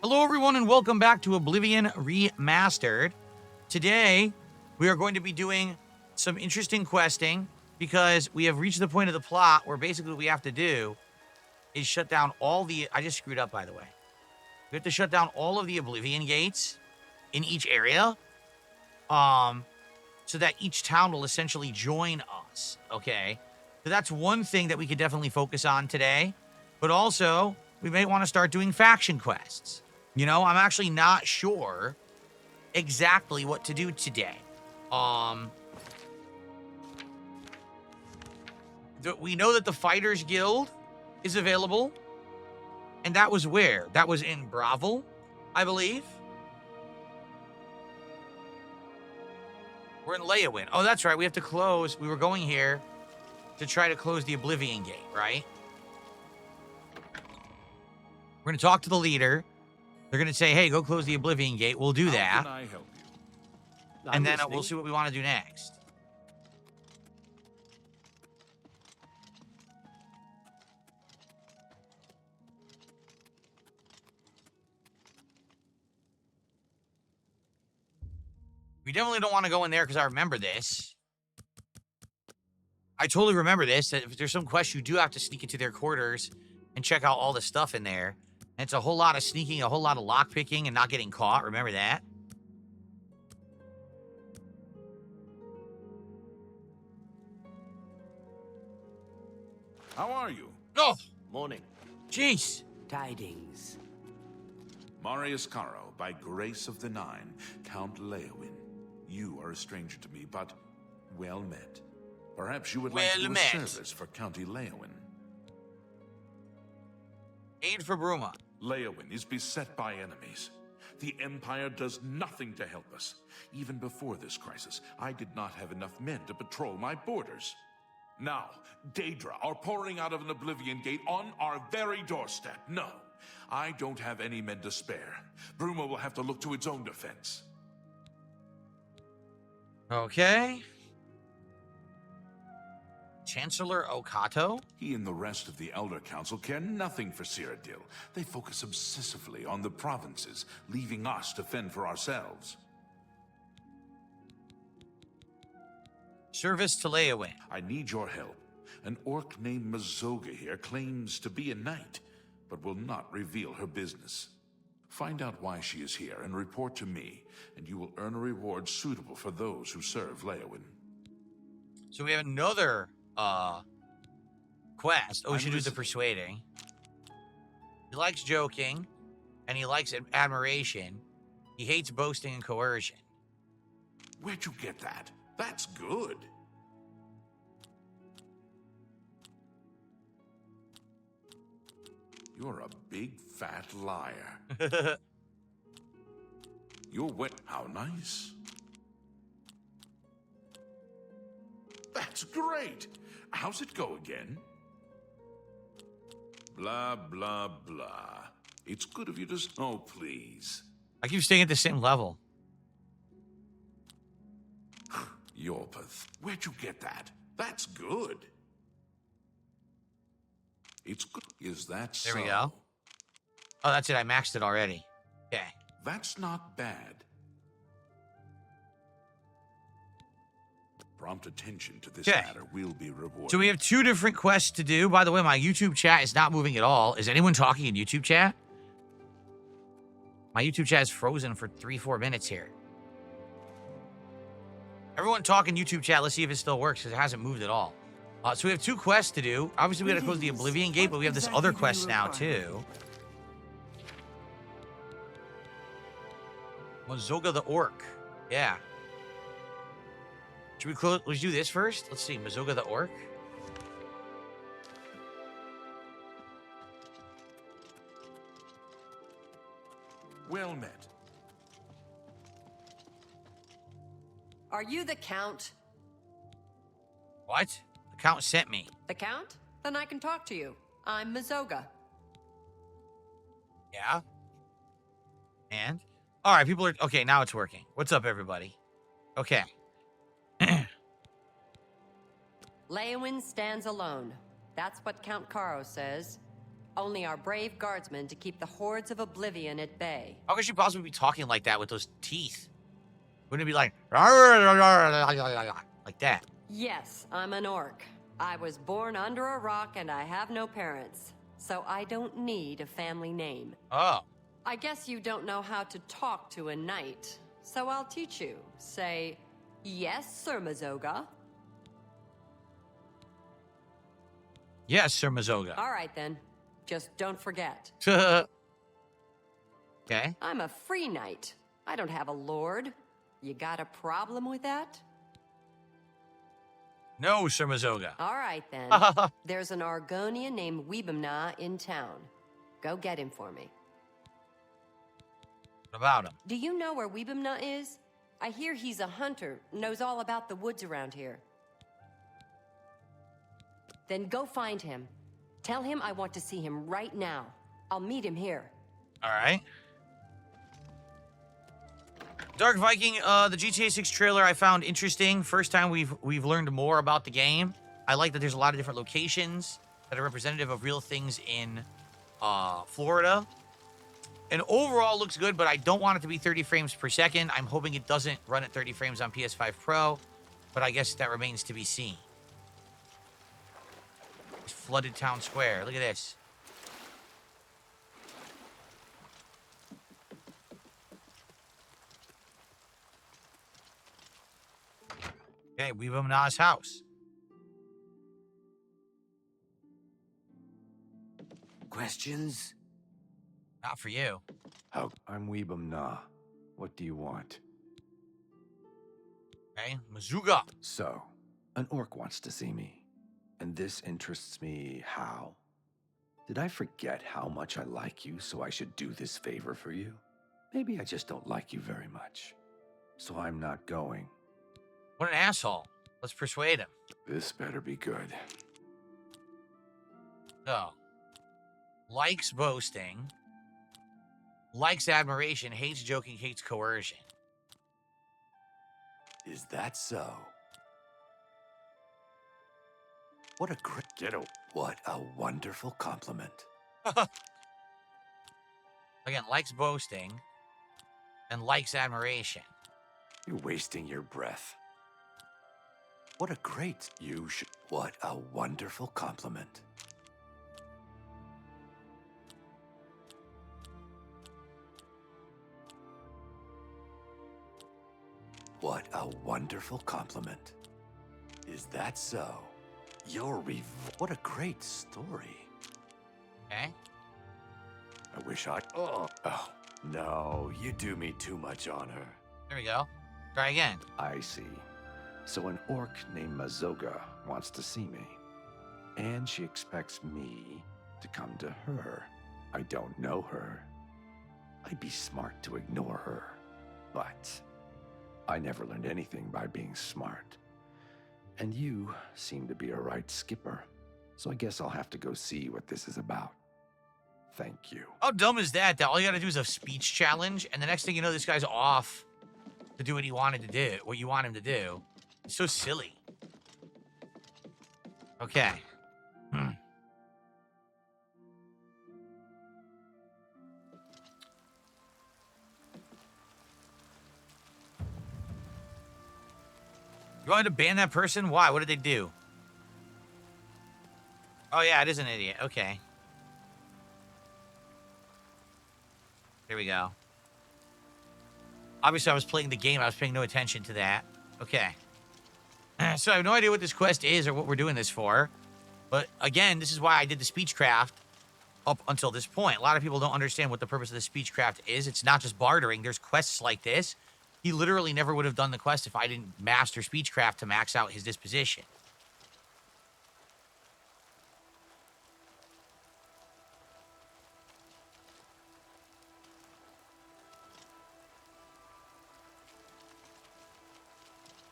Hello, everyone, and welcome back to Oblivion Remastered. Today, we are going to be doing some interesting questing because we have reached the point of the plot where basically what we have to do is shut down all the... I just screwed up, by the way. We have to shut down all of the Oblivion gates in each area so that each town will essentially join us, okay? So that's one thing that we could definitely focus on today. But also, we may want to start doing faction quests. You know, I'm actually not sure exactly what to do today. We know that the Fighters Guild is available. And that was where? That was in Bravo, I believe. We're in Leowin. Oh, that's right. We have to close. We were going here to try to close the Oblivion Gate, right? We're going to talk to the leader. They're going to say, hey, go close the Oblivion Gate. We'll do that. How can I help you? And then we'll see what we want to do next. We definitely don't want to go in there because I remember this. I totally remember this. That if there's some quest, you do have to sneak into their quarters and check out all the stuff in there. And it's a whole lot of sneaking, a whole lot of lockpicking and not getting caught. Remember that? How are you? Oh, Morning. jeez. Tidings. Marius Caro, by grace of the Nine, Count Leowin. You are a stranger to me, but well met. Perhaps you would like to do a service for County Leowin. Aid for Bruma. Leowin is beset by enemies. The Empire does nothing to help us. Even before this crisis, I did not have enough men to patrol my borders. Now, Daedra are pouring out of an Oblivion Gate on our very doorstep. No, I don't have any men to spare. Bruma will have to look to its own defense. Okay. Chancellor Okato? He and the rest of the Elder Council care nothing for Cyrodiil. They focus obsessively on the provinces, leaving us to fend for ourselves. Service to Leowin. I need your help. An orc named Mazoga here claims to be a knight, but will not reveal her business. Find out why she is here and report to me, and you will earn a reward suitable for those who serve Leowin. So we have another quest. Oh, we should do the persuading. He likes joking, and he likes admiration. He hates boasting and coercion. Where'd you get that? That's good. You're a big fat liar. You're wet. How nice. That's great. How's it go again? Blah, blah, blah. It's good of you to... Oh, please. I keep staying at the same level. You're Where'd you get that? That's good. It's good. Is that so? There we go. Oh, that's it. I maxed it already. Okay. That's not bad. Prompt attention to this matter will be rewarded. So we have two different quests to do. By the way, my YouTube chat is not moving at all. Is anyone talking in YouTube chat? My YouTube chat is frozen for 3-4 minutes here. Everyone talk in YouTube chat. Let's see if it still works because it hasn't moved at all. So we have two quests to do. Obviously, we got to close the Oblivion Gate, but we have this other quest now, too. Mazoga the Orc. Yeah. Should we close? Let's do this first. Let's see. Mazoga the Orc. Well met. Are you the Count? What? The Count sent me. The Count? Then I can talk to you. I'm Mazoga. Yeah? And? All right, people are... Okay, now it's working. What's up, everybody? Okay. Leowin stands alone. That's what Count Caro says. Only our brave guardsmen to keep the hordes of Oblivion at bay. How could she possibly be talking like that with those teeth? Wouldn't it be like that? Yes, I'm an orc. I was born under a rock and I have no parents, so I don't need a family name. Oh. I guess you don't know how to talk to a knight, so I'll teach you. Say, yes, Sir Mazoga. Yes, Sir Mazoga. All right, then. Just don't forget. Okay. I'm a free knight. I don't have a lord. You got a problem with that? No, Sir Mazoga. All right, then. There's an Argonian named Weebamna in town. Go get him for me. What about him? Do you know where Weebamna is? I hear he's a hunter, knows all about the woods around here. Then go find him. Tell him I want to see him right now. I'll meet him here. All right. Dark Viking, the GTA 6 trailer I found interesting. First time we've learned more about the game. I like that there's a lot of different locations that are representative of real things in Florida. And overall looks good, but I don't want it to be 30 frames per second. I'm hoping it doesn't run at 30 frames on PS5 Pro, but I guess that remains to be seen. It's flooded town square. Look at this. Okay, Weebamna's house. Questions? Not for you. I'm Weebamna. What do you want? Okay, Mazuga. So, an orc wants to see me. And this interests me how? Did I forget how much I like you, so I should do this favor for you? Maybe I just don't like you very much. So I'm not going. What an asshole. Let's persuade him. This better be good. So, likes boasting, likes admiration, hates joking, hates coercion. Is that so? What a what a wonderful compliment. Again, likes boasting and likes admiration. You're wasting your breath. What a great what a wonderful compliment. What a wonderful compliment. Is that so? What a great story. Okay? I wish I... Oh, no, you do me too much honor. There we go. Try again. I see. So an orc named Mazoga wants to see me. And she expects me to come to her. I don't know her. I'd be smart to ignore her. But I never learned anything by being smart. And you seem to be a right skipper. So I guess I'll have to go see what this is about. Thank you. How dumb is that? That all you gotta do is a speech challenge, and the next thing you know, this guy's off to do what he wanted to do, what you want him to do. It's so silly. Okay. You want me to ban that person? Why? What did they do? Oh, yeah, it is an idiot. Okay. Here we go. Obviously, I was playing the game. I was paying no attention to that. Okay. So I have no idea what this quest is or what we're doing this for. But again, this is why I did the speechcraft up until this point. A lot of people don't understand what the purpose of the speechcraft is. It's not just bartering. There's quests like this. He literally never would have done the quest if I didn't master speechcraft to max out his disposition.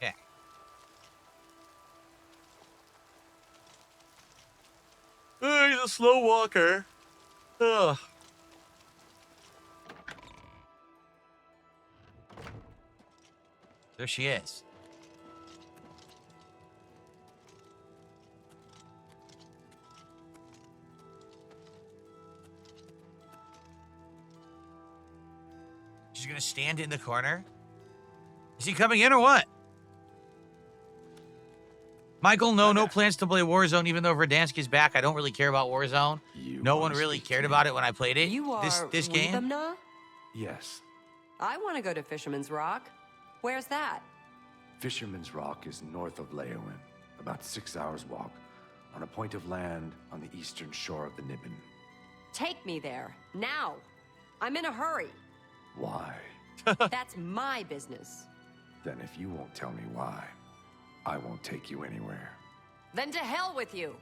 Okay. Oh, he's a slow walker. Ugh. There she is. She's gonna stand in the corner. Is he coming in or what? Michael, no plans to play Warzone, even though Verdansk is back. I don't really care about Warzone. You No one wanna really speak to cared me? about it when I played it. You are this game. Weebamna? Yes. I want to go to Fisherman's Rock. Where's that? Fisherman's Rock is north of Leowin, about 6 hours walk, on a point of land on the eastern shore of the Niben. Take me there, now. I'm in a hurry. Why? That's my business. Then if you won't tell me why, I won't take you anywhere. Then to hell with you.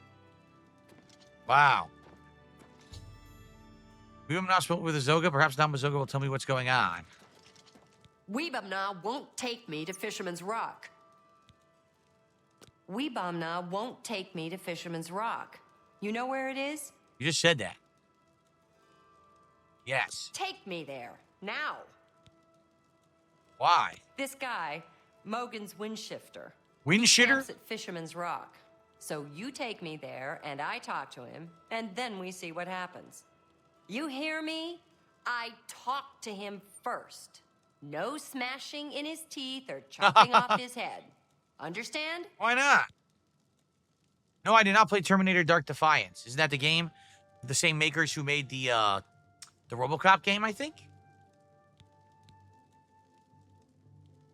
Wow. We have not spoken with Azoga. Perhaps now Azoga will tell me what's going on. Weebamna won't take me to Fisherman's Rock. Weebamna won't take me to Fisherman's Rock. You know where it is? You just said that. Yes. Take me there, now. Why? This guy, Mogan's Windshifter, Windshitter? camps at Fisherman's Rock. So you take me there, and I talk to him, and then we see what happens. You hear me? I talk to him first. No smashing in his teeth or chopping off his head. Understand? Why not? No, I did not play Terminator Dark Defiance. Isn't that the game? The same makers who made the RoboCop game, I think?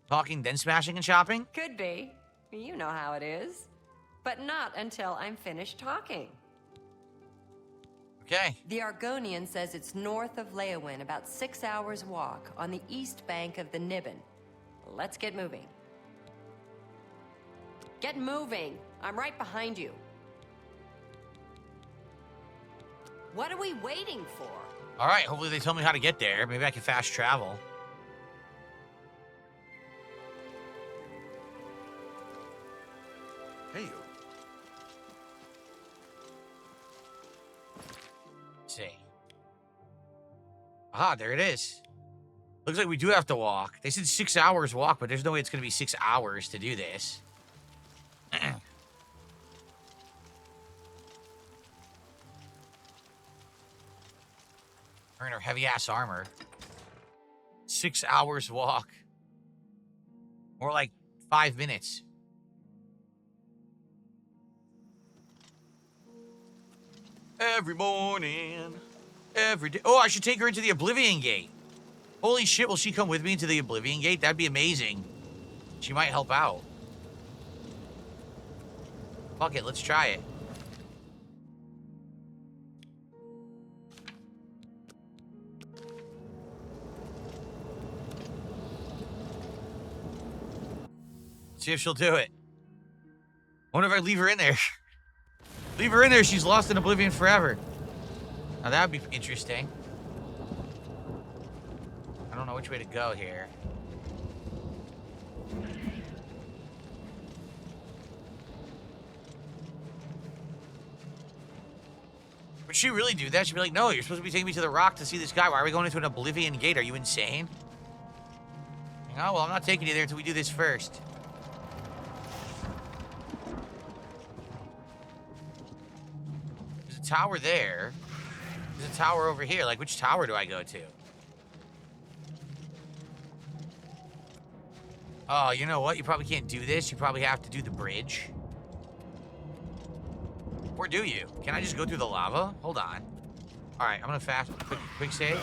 Talking, then smashing and chopping? Could be. You know how it is. But not until I'm finished talking. Okay. The Argonian says it's north of Leowin, about 6 hours walk, on the east bank of the Niben. Let's get moving. Get moving! I'm right behind you. What are we waiting for? All right, hopefully they tell me how to get there. Maybe I can fast travel. Hey, you. Let's see. Aha, there it is. Looks like we do have to walk. They said 6 hours walk, but there's no way it's going to be 6 hours to do this. We're in our heavy-ass armor. 6 hours walk. More like 5 minutes. Every morning. Every day. Oh, I should take her into the Oblivion Gate. Holy shit, will she come with me into the Oblivion Gate? That'd be amazing. She might help out. Fuck it, let's try it. See if she'll do it. Wonder if I leave her in there. Leave her in there, she's lost in Oblivion forever. Now that would be interesting. I don't know which way to go here. Would she really do that? She'd be like, no, you're supposed to be taking me to the rock to see this guy. Why are we going into an Oblivion Gate? Are you insane? Oh, well, I'm not taking you there until we do this first. There's a tower there. There's a tower over here. Like, which tower do I go to? Oh, you know what? You probably can't do this. You probably have to do the bridge. Or do you? Can I just go through the lava? Hold on. All right, I'm gonna quick save.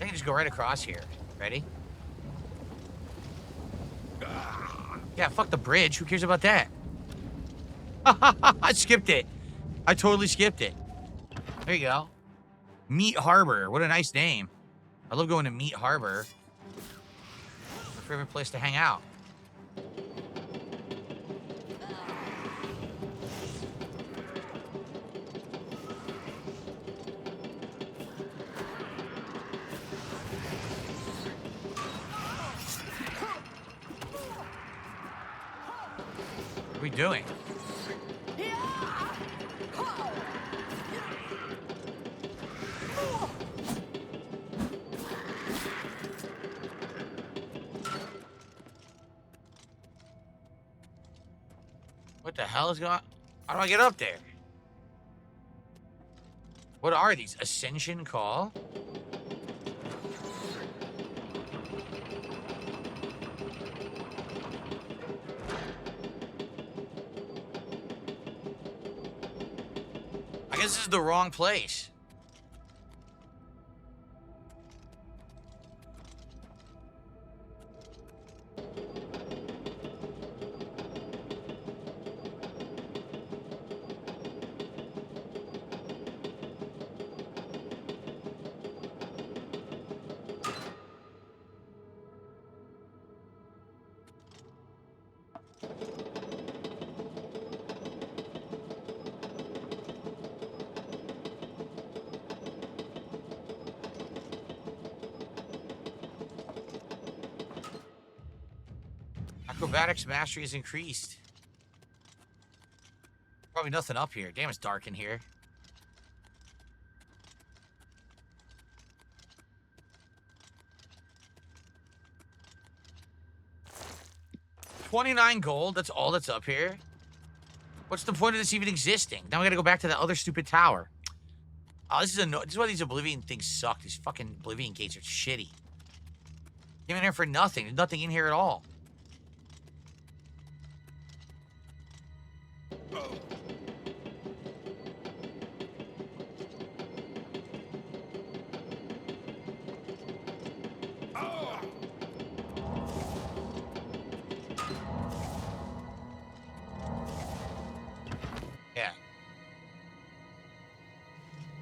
I can just go right across here. Ready? Yeah, fuck the bridge. Who cares about that? I skipped it. I totally skipped it. There you go. Meat Harbor. What a nice name. I love going to Meat Harbor. My favorite place to hang out. What are we doing? What the hell is going on? How do I get up there? What are these? Ascension call? This is the wrong place. Acrobatics mastery is increased. Probably nothing up here. Damn, it's dark in here. $29 gold. That's all that's up here. What's the point of this even existing? Now we gotta go back to that other stupid tower. Oh, this is why these Oblivion things suck. These fucking Oblivion gates are shitty. Came in here for nothing. There's nothing in here at all. Yeah.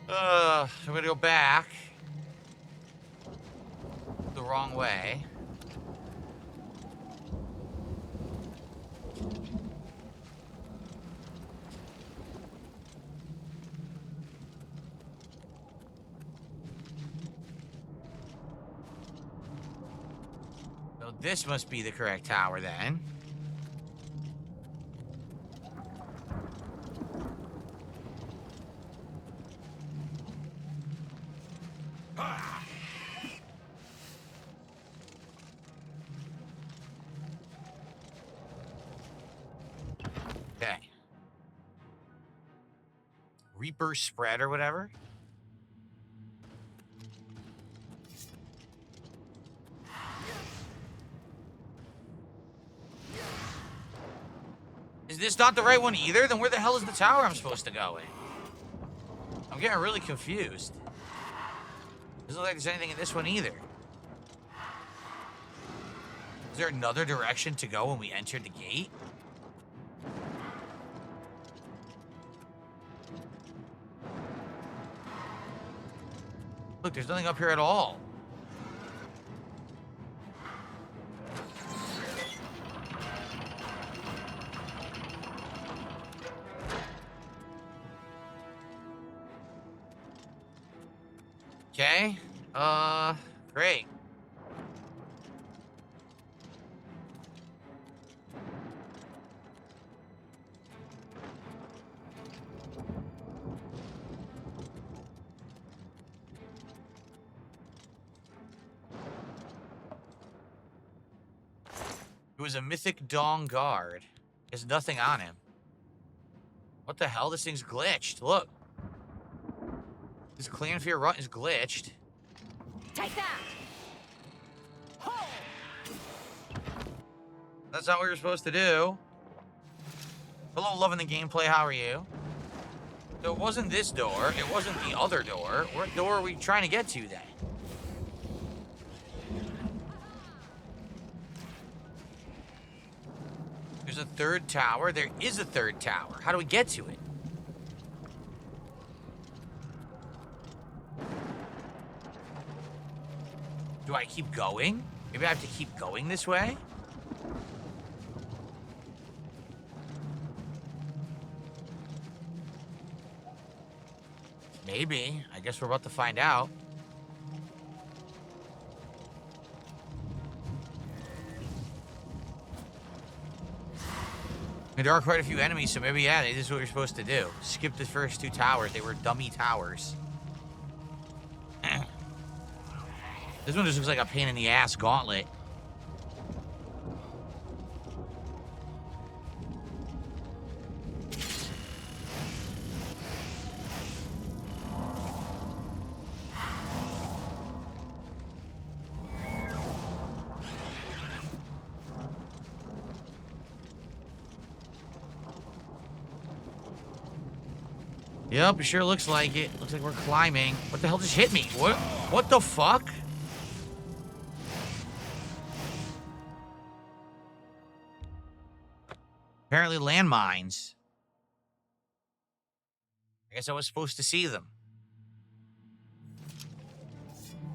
I'm gonna go back the wrong way. So this must be the correct tower then. Okay. Reaper spread or whatever. Is this not the right one either? Then where the hell is the tower I'm supposed to go in? I'm getting really confused. Doesn't look like there's anything in this one either. Is there another direction to go when we entered the gate? Look, there's nothing up here at all. Okay. Great. It was a mythic Dong guard. There's nothing on him. What the hell? This thing's glitched. Look. This Clan Fear Run is glitched. Take that! That's not what you're supposed to do. Hello, loving the gameplay. How are you? So it wasn't this door. It wasn't the other door. What door are we trying to get to then? There's a third tower. There is a third tower. How do we get to it? Do I keep going? Maybe I have to keep going this way? Maybe. I guess we're about to find out. And there are quite a few enemies, so maybe, yeah, this is what you're supposed to do. Skip the first two towers. They were dummy towers. This one just looks like a pain in the ass gauntlet. Yep, it sure looks like it. Looks like we're climbing. What the hell just hit me? What the fuck? Apparently landmines. I guess I was supposed to see them.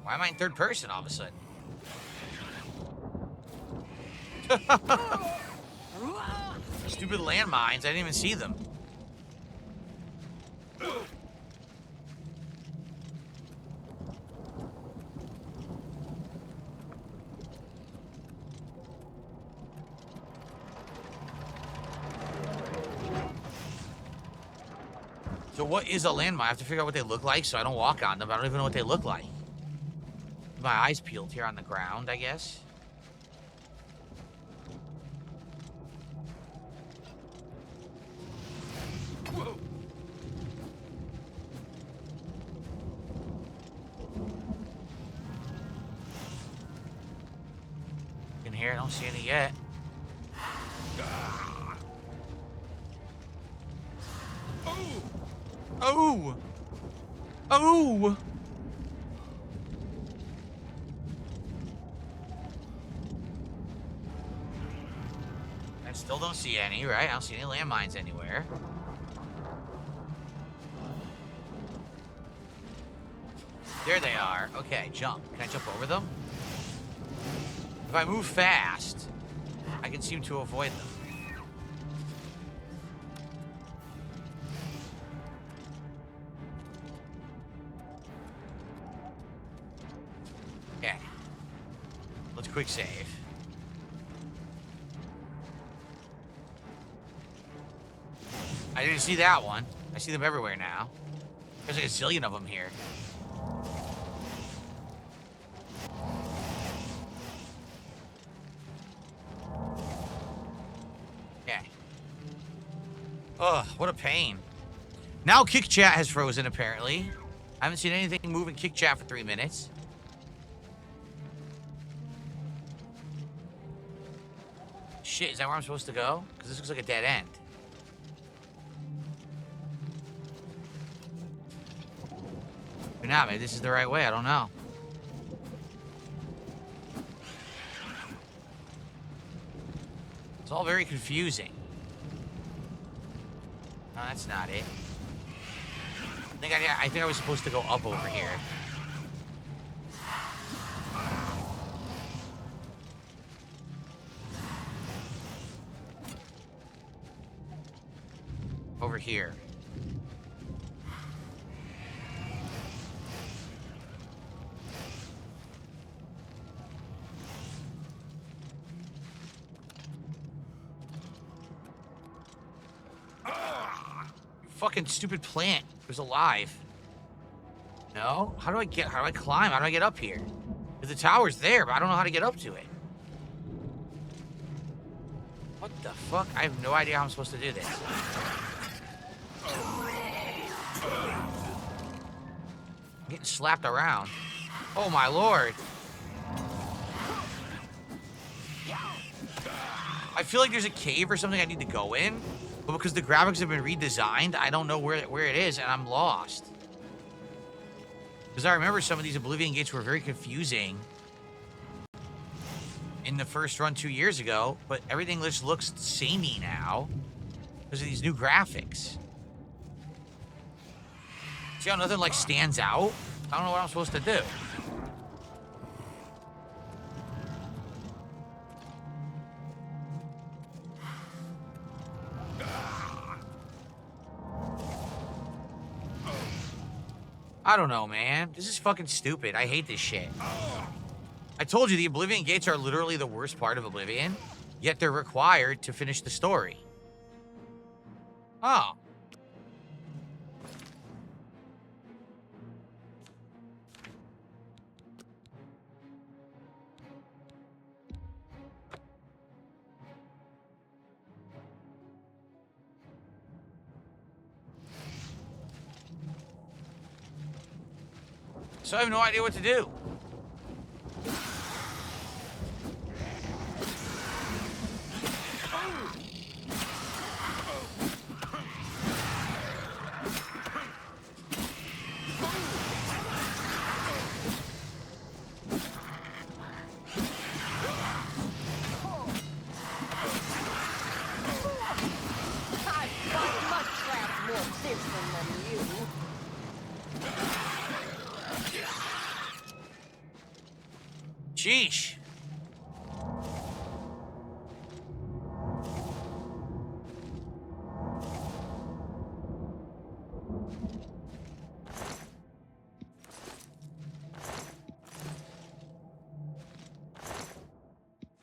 Why am I in third person all of a sudden? Stupid landmines. I didn't even see them. So what is a landmine? I have to figure out what they look like so I don't walk on them. I don't even know what they look like. My eyes peeled here on the ground, I guess. In here, I don't see any yet. Oh! Oh! I still don't see any, right? I don't see any landmines anywhere. There they are. Okay, jump. Can I jump over them? If I move fast, I can seem to avoid them. Okay. Let's quick save. I didn't see that one. I see them everywhere now. There's like a zillion of them here. Okay. Ugh, what a pain. Now Kick Chat has frozen, apparently. I haven't seen anything move in Kick Chat for 3 minutes. Shit, is that where I'm supposed to go? Because this looks like a dead end. Maybe not, maybe this is the right way, I don't know. It's all very confusing. No, that's not it. I think I was supposed to go up over here. Over here. Fucking stupid plant. It was alive. No? How do I climb? How do I get up here? The tower's there, but I don't know how to get up to it. What the fuck? I have no idea how I'm supposed to do this. I'm getting slapped around. Oh my lord. I feel like there's a cave or something I need to go in, but because the graphics have been redesigned, I don't know where it is, and I'm lost. Because I remember some of these Oblivion gates were very confusing in the first run 2 years ago, but everything just looks samey now because of these new graphics. See how nothing like stands out? I don't know what I'm supposed to do. I don't know, man. This is fucking stupid. I hate this shit. I told you the Oblivion gates are literally the worst part of Oblivion, yet they're required to finish the story. Oh. So I have no idea what to do. Sheesh.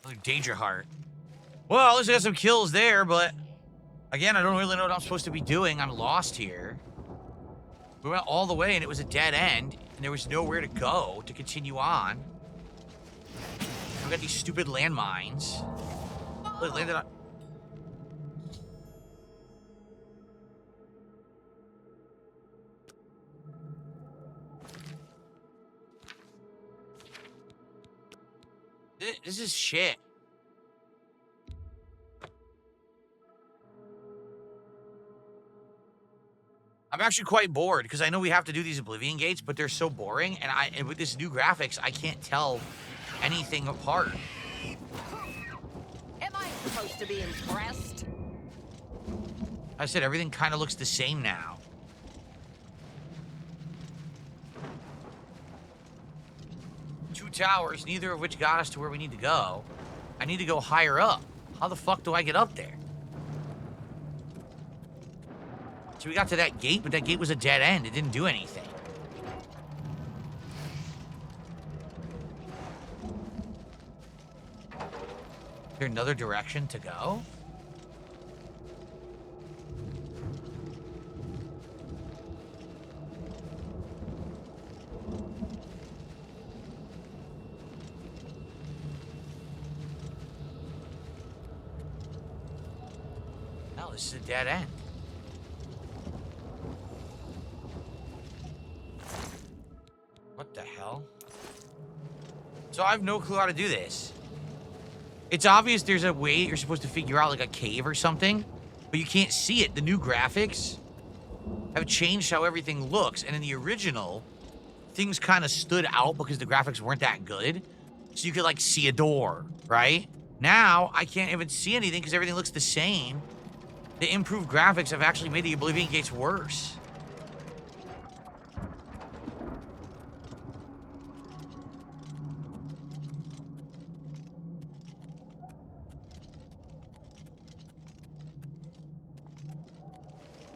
Another Danger Heart. Well, at least I got some kills there, but again, I don't really know what I'm supposed to be doing. I'm lost here. We went all the way and it was a dead end, and there was nowhere to go to continue on. We got these stupid landmines. Look, landed on. This is shit. I'm actually quite bored because I know we have to do these Oblivion gates, but they're so boring, and with this new graphics, I can't tell anything apart. Am I supposed to be impressed? I said everything kind of looks the same now. Two towers, neither of which got us to where we need to go. I need to go higher up. How the fuck do I get up there? So we got to that gate, but that gate was a dead end. It didn't do anything. Is there another direction to go? No, this is a dead end. What the hell? So I have no clue how to do this. It's obvious there's a way you're supposed to figure out like a cave or something, but you can't see it. The new graphics have changed how everything looks, and in the original, things kind of stood out because the graphics weren't that good. So you could like see a door, right? Now I can't even see anything because everything looks the same. The improved graphics have actually made the Oblivion gates worse.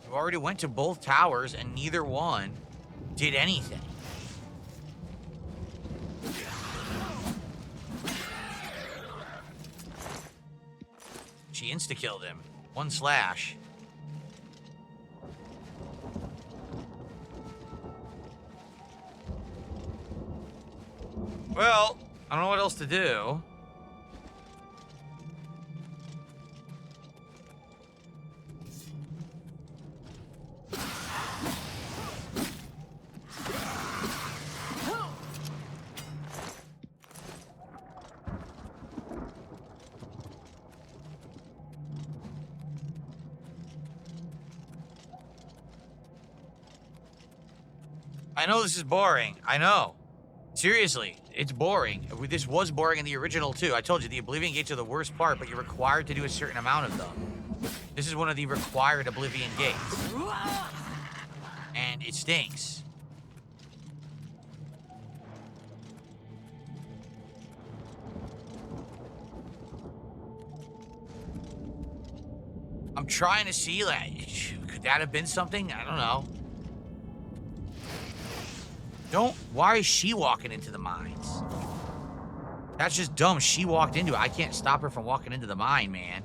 We already went to both towers and neither one did anything. She insta-killed him. One slash. Well, I don't know what else to do. I know this is boring. I know. Seriously, it's boring. This was boring in the original, too. I told you, the Oblivion gates are the worst part, but you're required to do a certain amount of them. This is one of the required Oblivion gates. And it stinks. I'm trying to see, like, could that have been something? I don't know. Why is she walking into the mines? That's just dumb. She walked into it. I can't stop her from walking into the mine, man.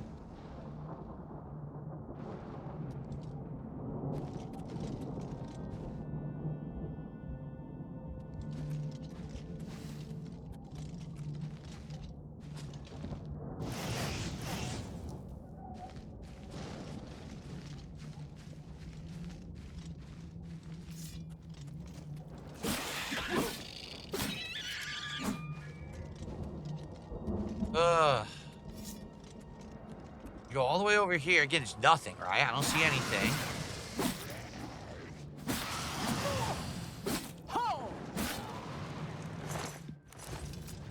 Go all the way over here. Again, it's nothing, right? I don't see anything.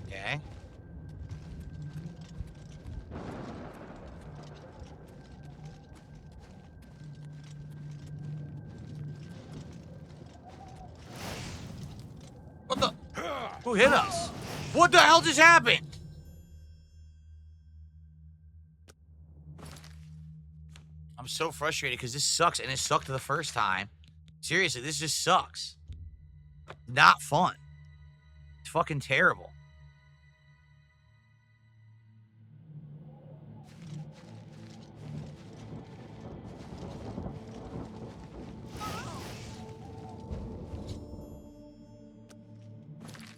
Okay. What the? Who hit us? What the hell just happened? I'm so frustrated because this sucks, and it sucked the first time. Seriously, this just sucks. Not fun. It's fucking terrible.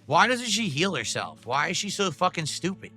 Why doesn't she heal herself? Why is she so fucking stupid?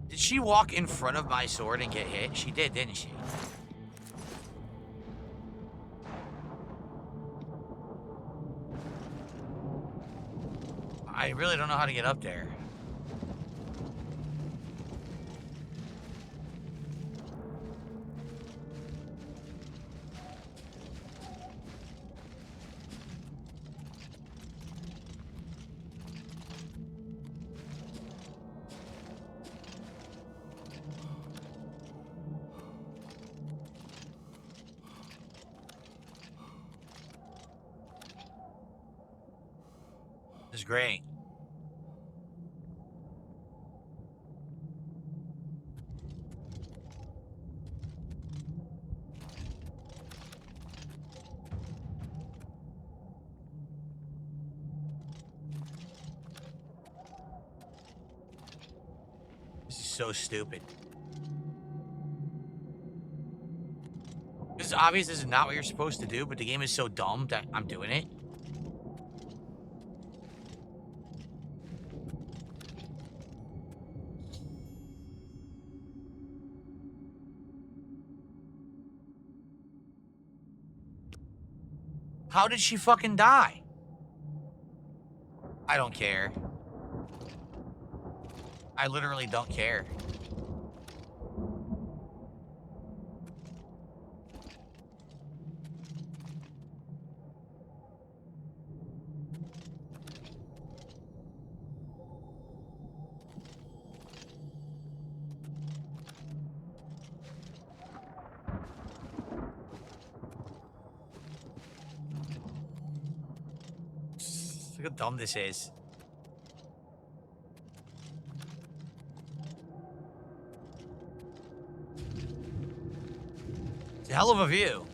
Did she walk in front of my sword and get hit? She did, didn't she? I really don't know how to get up there. This is great. This is so stupid. This is obvious this is not what you're supposed to do, but the game is so dumb that I'm doing it. How did she fucking die? I don't care. I literally don't care. Look how dumb this is. It's a hell of a view.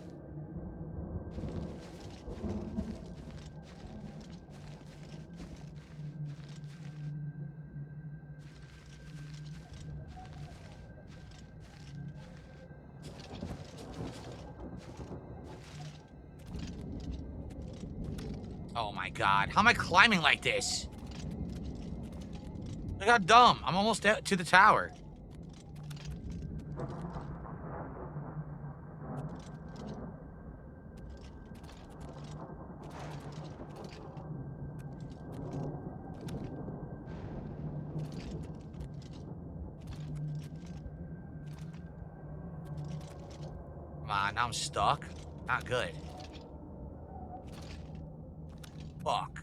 Oh my god, how am I climbing like this? Look how dumb. I'm almost to the tower. Come on, now I'm stuck. Not good. Fuck.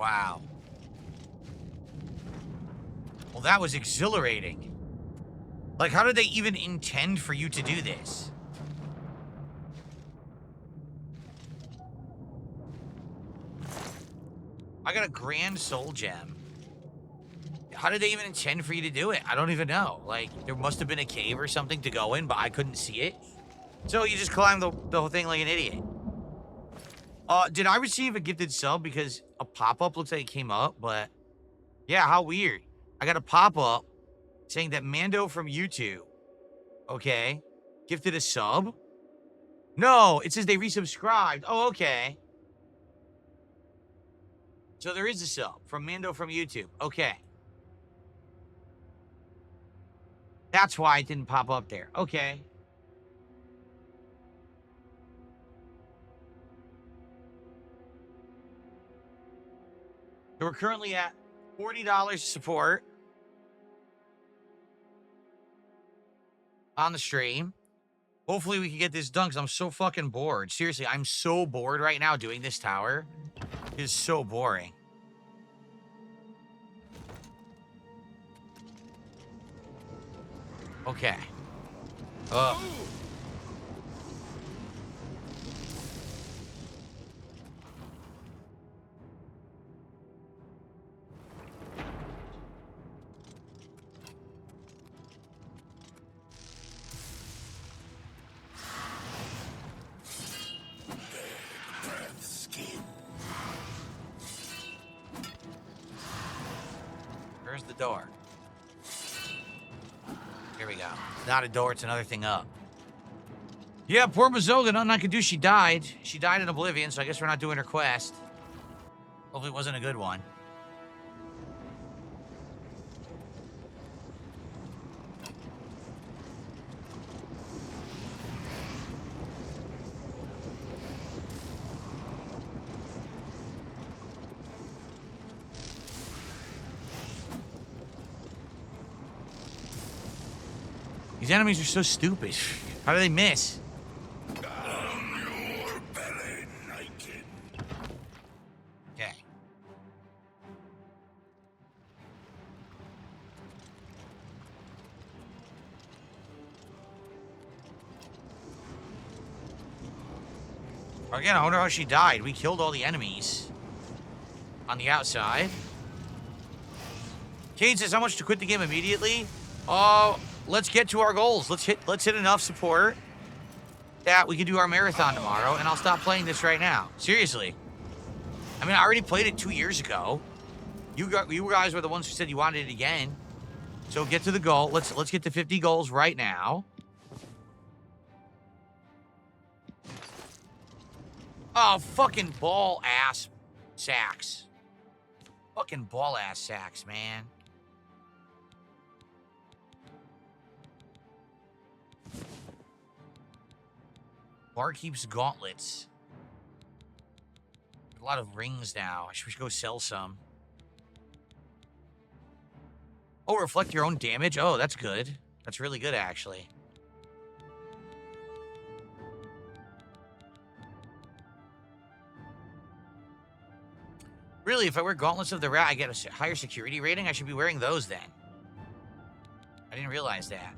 Wow. Well, that was exhilarating. Like, how did they even intend for you to do this? I got a grand soul gem. How did they even intend for you to do it? I don't even know. Like, there must have been a cave or something to go in, but I couldn't see it. So you just climbed the whole thing like an idiot. Did I receive a gifted sub? Because a pop-up looks like it came up, but... Yeah, how weird. I got a pop-up saying that Mando from YouTube, okay, gifted a sub? No, it says they resubscribed. Oh, okay. So there is a sub from Mando from YouTube. Okay. That's why it didn't pop up there. Okay. So we're currently at $40 support on the stream. Hopefully we can get this done because I'm so fucking bored. Seriously, I'm so bored right now doing this tower. It is so boring. Okay. Where's the door? Here we go. It's not a door, it's another thing up. Yeah, poor Mazoga, nothing I could do. She died. She died in Oblivion, so I guess we're not doing her quest. Hopefully it wasn't a good one. These enemies are so stupid. How do they miss? Okay. Again, I wonder how she died. We killed all the enemies on the outside. Kane says, how much to quit the game immediately? Oh, let's get to our goals. Let's hit enough support that we can do our marathon tomorrow, and I'll stop playing this right now. Seriously. I mean, I already played it 2 years ago. You guys were the ones who said you wanted it again. So get to the goal. Let's get to 50 goals right now. Oh, fucking ball ass sacks. Fucking ball ass sacks, man. Barkeep's gauntlets. A lot of rings now. I should go sell some. Oh, reflect your own damage? Oh, that's good. That's really good, actually. Really, if I wear Gauntlets of the Rat, I get a higher security rating? I should be wearing those then. I didn't realize that.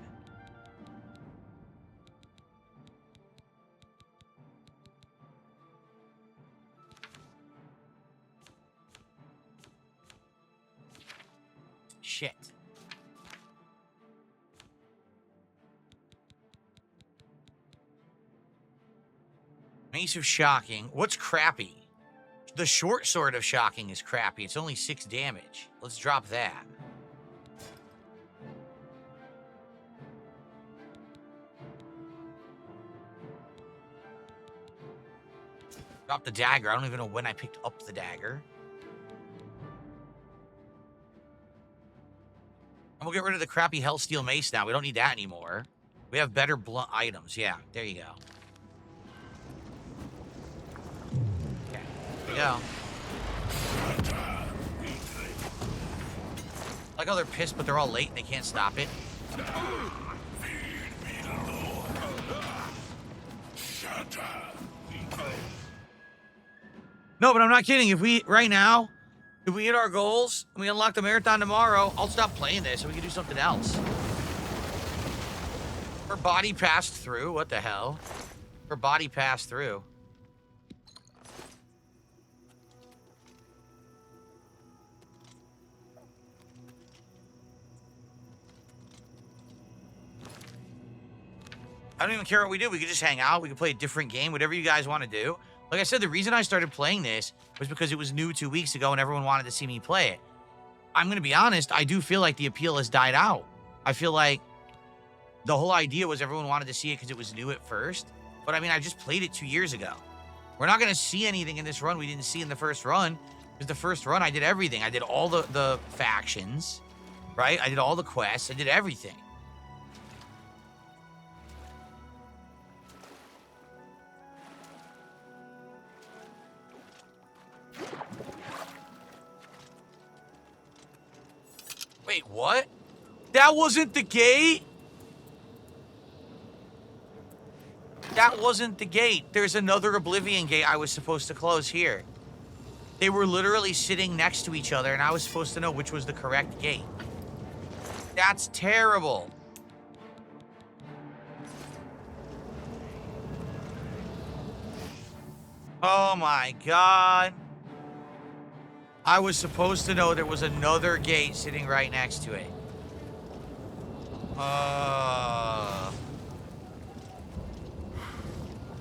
Shit. Mace of Shocking. What's crappy? The short sword of Shocking is crappy. It's only 6 damage. Let's drop that. Drop the dagger. I don't even know when I picked up the dagger. And we'll get rid of the crappy Hellsteel Mace now. We don't need that anymore. We have better blunt items. Yeah, there you go. Okay, there we go. Like how they're pissed, but they're all late and they can't stop it. No, but I'm not kidding. If we, right now, If we hit our goals and we unlock the marathon tomorrow, I'll stop playing this and we can do something else. Her body passed through. What the hell? Her body passed through. I don't even care what we do. We could just hang out. We could play a different game, whatever you guys want to do. Like I said, the reason I started playing this was because it was new 2 weeks ago and everyone wanted to see me play it. I'm going to be honest. I do feel like the appeal has died out. I feel like the whole idea was everyone wanted to see it because it was new at first. But I mean, I just played it 2 years ago. We're not going to see anything in this run we didn't see in the first run. Because the first run, I did everything. I did all the factions, right? I did all the quests. I did everything. Wait, what? That wasn't the gate? That wasn't the gate. There's another Oblivion gate I was supposed to close here. They were literally sitting next to each other, and I was supposed to know which was the correct gate. That's terrible. Oh my God. I was supposed to know there was another gate sitting right next to it.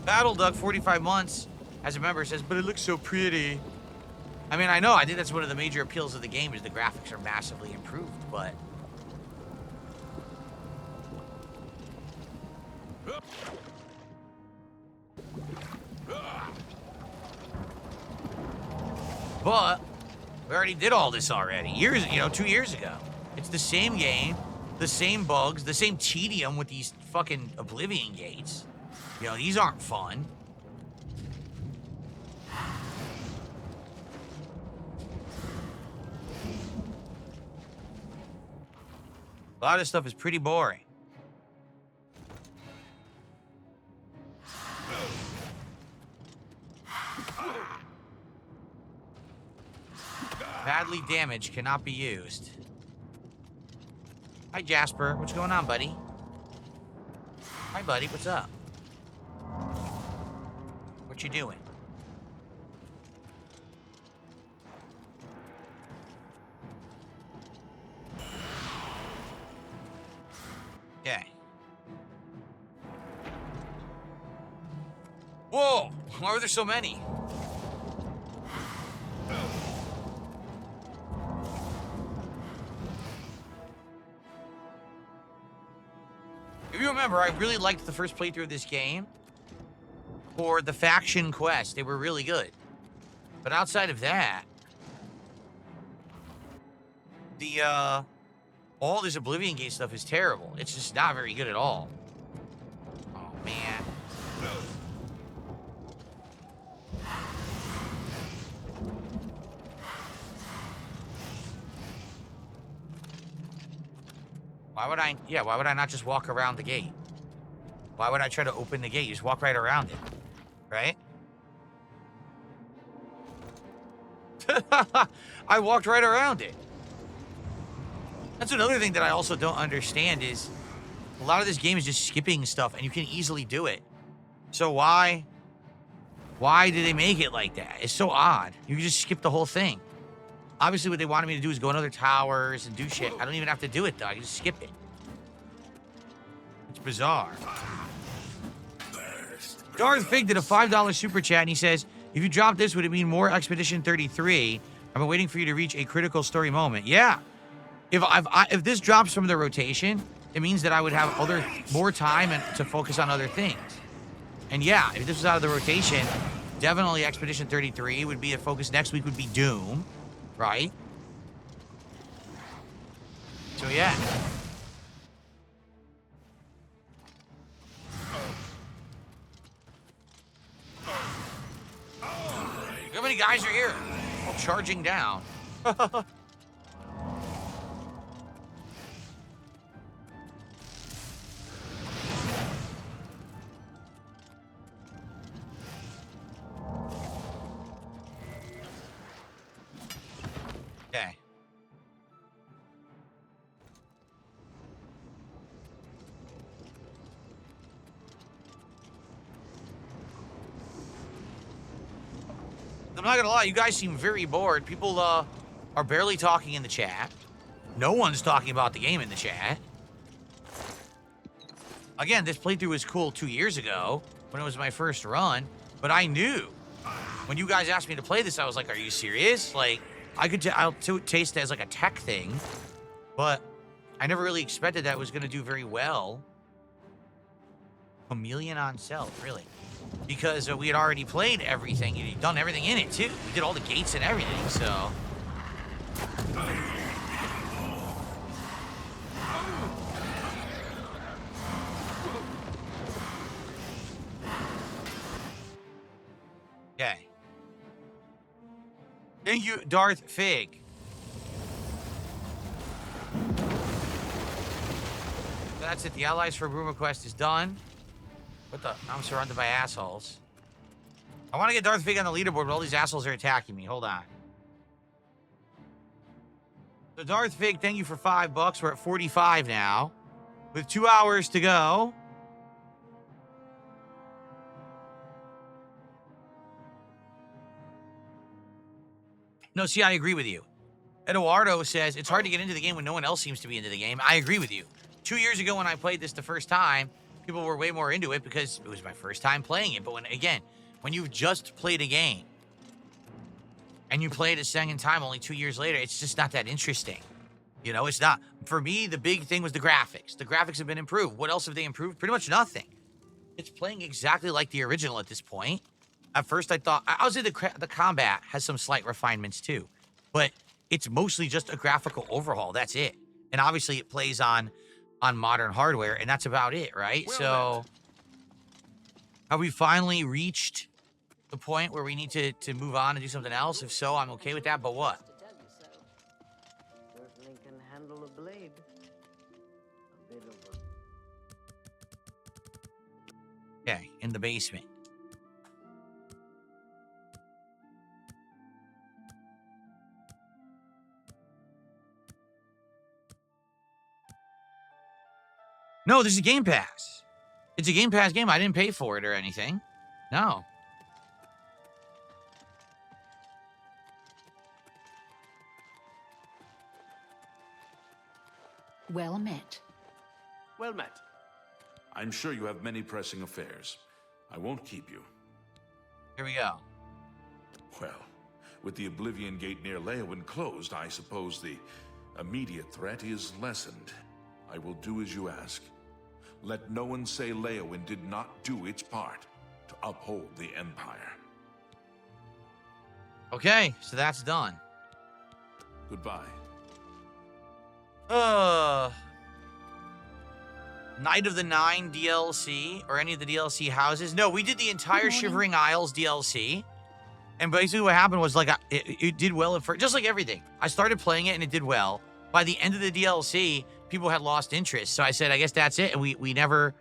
Battle Duck 45 months as a member says, but it looks so pretty. I mean, I know. I think that's one of the major appeals of the game is the graphics are massively improved, but... But we already did all this already. 2 years ago. It's the same game, the same bugs, the same tedium with these fucking Oblivion gates. You know, these aren't fun. A lot of stuff is pretty boring. Badly damaged, cannot be used. Hi, Jasper. What's going on, buddy? Hi, buddy. What's up? What you doing? Okay. Whoa! Why are there so many? If you remember, I really liked the first playthrough of this game for the faction quests. They were really good. But outside of that, all this Oblivion Gate stuff is terrible. It's just not very good at all. Oh, man. Why would I not just walk around the gate? Why would I try to open the gate? You just walk right around it, right? I walked right around it. That's another thing that I also don't understand is a lot of this game is just skipping stuff and you can easily do it. So why did they make it like that? It's so odd. You can just skip the whole thing. Obviously what they wanted me to do is go in other towers and do shit. I don't even have to do it though. I can just skip it. It's bizarre. Darth Fig did a $5 super chat and he says, if you drop this, would it mean more Expedition 33? I've been waiting for you to reach a critical story moment. Yeah. If this drops from the rotation, it means that I would have more time to focus on other things. And yeah, if this was out of the rotation, definitely Expedition 33 would be a focus. Next week would be Doom, right? So yeah. How many guys are here? All charging down. Okay. I'm not gonna lie, you guys seem very bored. People are barely talking in the chat. No one's talking about the game in the chat. Again, this playthrough was cool 2 years ago when it was my first run, but I knew when you guys asked me to play this, I was like, are you serious? Like, I'll taste it as like a tech thing, but I never really expected that it was gonna do very well. Chameleon on Stealth, really. Because we had already played everything. You'd done everything in it, too. We did all the gates and everything, so... Okay. Thank you, Darth Fig. That's it. The Allies for Broom Quest is done. What the? I'm surrounded by assholes. I want to get Darth Fig on the leaderboard, but all these assholes are attacking me. Hold on. So Darth Fig, thank you for $5. We're at 45 now. With 2 hours to go. No, see, I agree with you. Eduardo says, it's hard to get into the game when no one else seems to be into the game. I agree with you. 2 years ago when I played this the first time, people were way more into it because it was my first time playing it. But when you've just played a game and you play it a second time only 2 years later, it's just not that interesting. You know, it's not. For me, the big thing was the graphics. The graphics have been improved. What else have they improved? Pretty much nothing. It's playing exactly like the original at this point. At first, I thought, I was in the combat has some slight refinements too, but it's mostly just a graphical overhaul. That's it. And obviously it plays on modern hardware, and that's about it, right? Well, so have we finally reached the point where we need to move on and do something else? If so, I'm okay with that, but what? To tell you so. Certainly can handle a blade. A bit of a... Okay, in the basement. No, this is a Game Pass. It's a Game Pass game. I didn't pay for it or anything. No. Well met. Well met. I'm sure you have many pressing affairs. I won't keep you. Here we go. Well, with the Oblivion Gate near Leowin closed, I suppose the immediate threat is lessened. I will do as you ask. Let no one say Leowin did not do its part to uphold the Empire. Okay, so that's done. Goodbye. Night of the Nine DLC or any of the DLC houses. No, we did the entire Shivering Isles DLC. And basically what happened was like it did well at first, just like everything. I started playing it and it did well. By the end of the DLC, people had lost interest. So I said, I guess that's it. And we never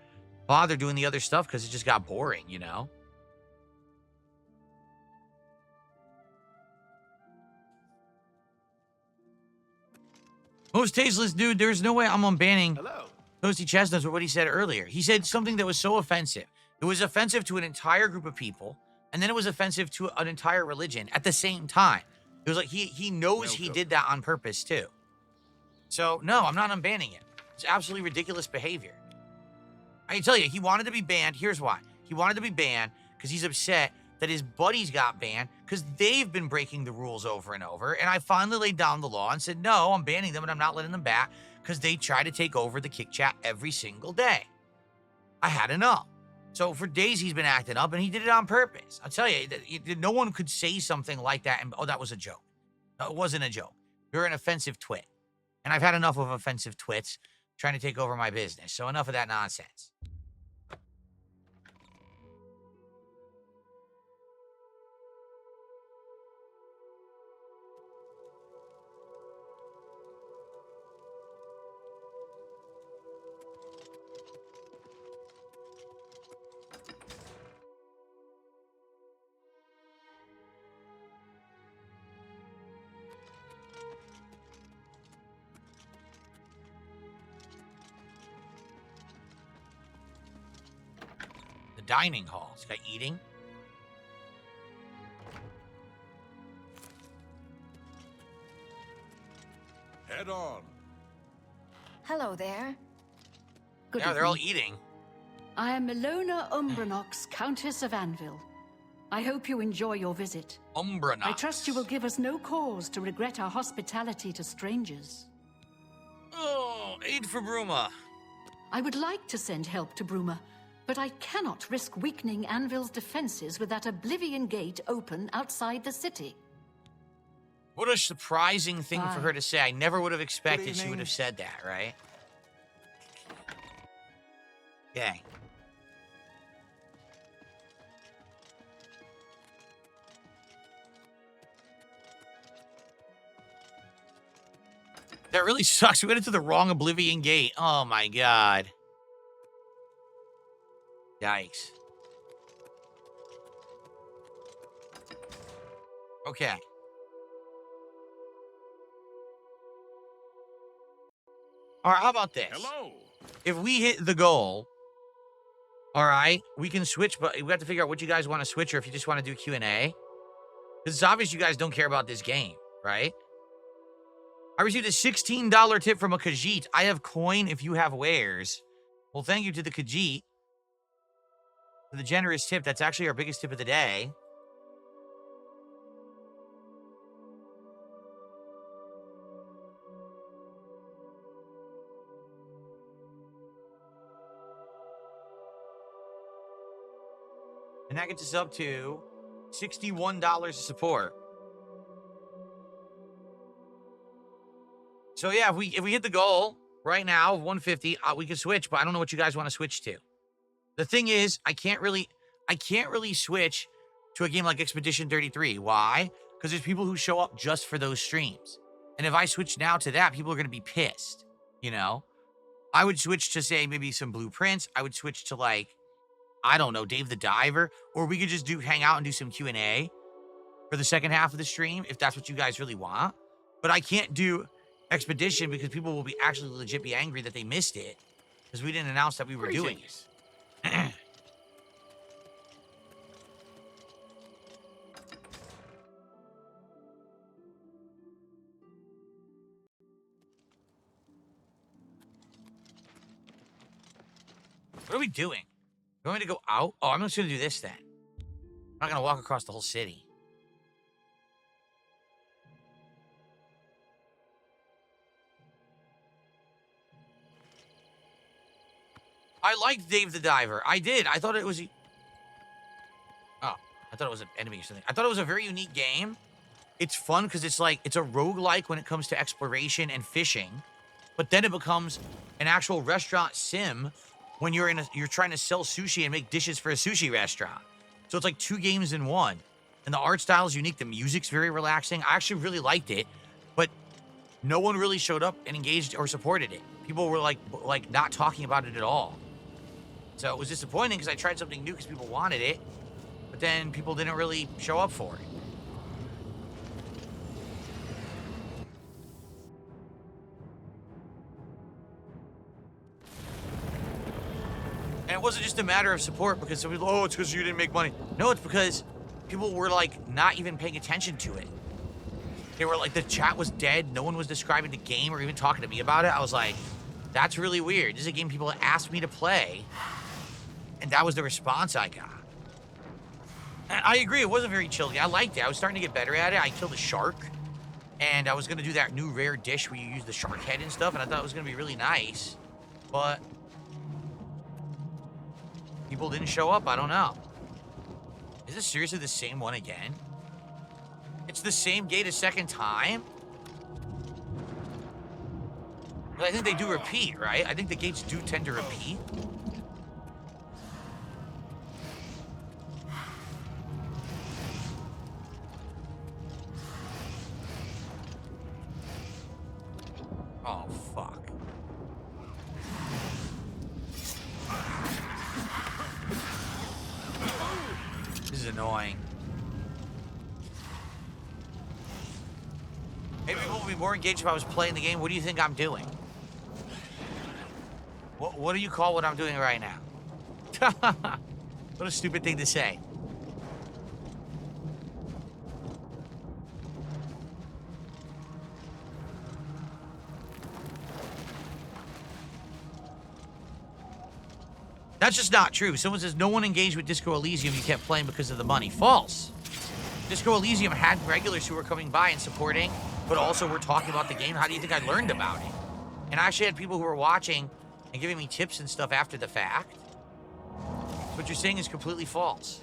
bothered doing the other stuff because it just got boring, you know? Most tasteless dude, there's no way I'm unbanning Hello. Toasty Chestnuts with what he said earlier. He said something that was so offensive. It was offensive to an entire group of people, and then it was offensive to an entire religion at the same time. It was like he knows he did that on purpose too. So no, I'm not unbanning it. It's absolutely ridiculous behavior. I can tell you, he wanted to be banned. Here's why. He wanted to be banned because he's upset that his buddies got banned because they've been breaking the rules over and over. And I finally laid down the law and said, no, I'm banning them and I'm not letting them back because they try to take over the Kick Chat every single day. I had enough. So for days he's been acting up and he did it on purpose. I'll tell you, no one could say something like that and, oh, that was a joke. No, it wasn't a joke. You're an offensive twit. And I've had enough of offensive twits trying to take over my business. So enough of that nonsense. dining hall. It's got eating. Head on. Hello there. Good Yeah, they're all evening. eating. I am Milona Umbranox, Countess of Anvil. I hope you enjoy your visit. Umbranox. I trust you will give us no cause to regret our hospitality to strangers. Oh, aid for Bruma. I would like to send help to Bruma, but I cannot risk weakening Anvil's defenses with that Oblivion gate open outside the city. What a surprising thing for Bye. her to say. I never would have expected she evening. would have said that, right? Okay. That really sucks. We went into the wrong Oblivion gate. Oh my god. Yikes. Okay. All right, how about this? Hello. If we hit the goal, all right, we can switch, but we have to figure out what you guys want to switch or if you just want to do Q&A. Because it's obvious you guys don't care about this game, right? I received a $16 tip from a Khajiit. I have coin if you have wares. Well, thank you to the Khajiit for the generous tip. That's actually our biggest tip of the day. And that gets us up to $61 of support. So yeah, if we hit the goal right now of 150, we can switch, but I don't know what you guys want to switch to. The thing is, I can't really switch to a game like Expedition 33. Why? Because there's people who show up just for those streams. And if I switch now to that, people are going to be pissed, you know? I would switch to, say, maybe some Blueprints. I would switch to, like, I don't know, Dave the Diver. Or we could just hang out and do some Q&A for the second half of the stream, if that's what you guys really want. But I can't do Expedition because people will be actually legit be angry that they missed it because we didn't announce that we were doing it. What are we doing? You want me to go out? Oh, I'm just going to do this then. I'm not going to walk across the whole city. I liked Dave the Diver. I did. I thought it was... Oh, I thought it was an enemy or something. I thought it was a very unique game. It's fun because it's like, it's a roguelike when it comes to exploration and fishing. But then it becomes an actual restaurant sim when you're trying to sell sushi and make dishes for a sushi restaurant. So it's like 2 games in one. And the art style is unique. The music's very relaxing. I actually really liked it. But no one really showed up and engaged or supported it. People were like not talking about it at all. So it was disappointing because I tried something new because people wanted it, but then people didn't really show up for it. And it wasn't just a matter of support because some people, oh, it's because you didn't make money. No, it's because people were like not even paying attention to it. They were like, the chat was dead. No one was describing the game or even talking to me about it. I was like, that's really weird. This is a game people asked me to play. And that was the response I got. And I agree, it wasn't very chill. I liked it. I was starting to get better at it. I killed a shark. And I was going to do that new rare dish where you use the shark head and stuff. And I thought it was going to be really nice. But people didn't show up. I don't know. Is this seriously the same one again? It's the same gate a second time? But I think they do repeat, right? I think the gates do tend to repeat. Oh, fuck. This is annoying. Maybe people would be more engaged if I was playing the game. What do you think I'm doing? What do you call what I'm doing right now? What a stupid thing to say. That's just not true. Someone says no one engaged with Disco Elysium. You kept playing because of the money. False. Disco Elysium had regulars who were coming by and supporting, but also were talking about the game. How do you think I learned about it? And I actually had people who were watching and giving me tips and stuff after the fact. What you're saying is completely false.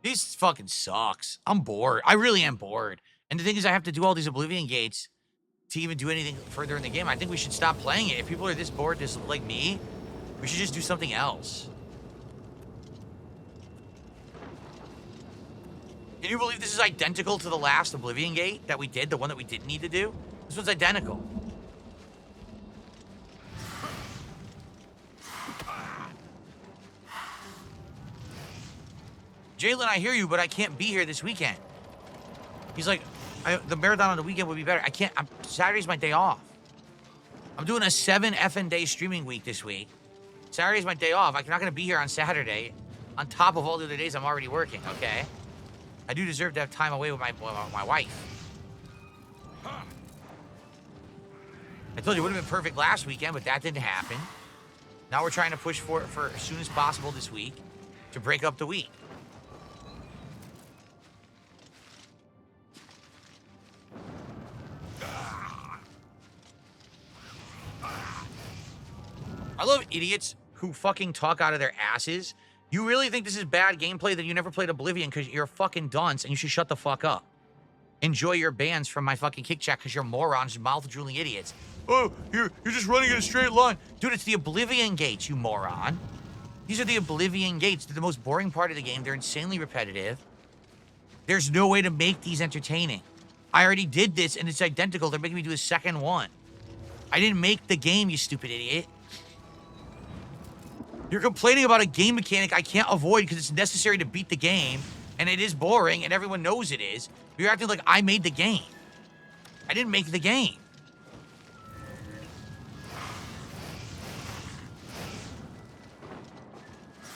This fucking sucks. I'm bored. I really am bored. And the thing is, I have to do all these Oblivion gates to even do anything further in the game. I think we should stop playing it. If people are this bored, just like me, we should just do something else. Can you believe this is identical to the last Oblivion gate that we did, the one that we didn't need to do? This one's identical. Jalen, I hear you, but I can't be here this weekend. He's like, the marathon on the weekend would be better. I can't. Saturday's my day off. I'm doing a 7 effing day streaming week this week. Saturday's my day off. I'm not going to be here on Saturday on top of all the other days I'm already working, okay? I do deserve to have time away with my wife. I told you it would have been perfect last weekend, but that didn't happen. Now we're trying to push for it for as soon as possible this week to break up the week. I love idiots who fucking talk out of their asses. You really think this is bad gameplay that you never played Oblivion because you're a fucking dunce and you should shut the fuck up. Enjoy your bans from my fucking kick chat because you're morons and mouth-drooling idiots. Oh, you're just running in a straight line. Dude, it's the Oblivion gates, you moron. These are the Oblivion gates. They're the most boring part of the game. They're insanely repetitive. There's no way to make these entertaining. I already did this and it's identical. They're making me do a second one. I didn't make the game, you stupid idiot. You're complaining about a game mechanic I can't avoid because it's necessary to beat the game, and it is boring, and everyone knows it is. You're acting like I made the game. I didn't make the game.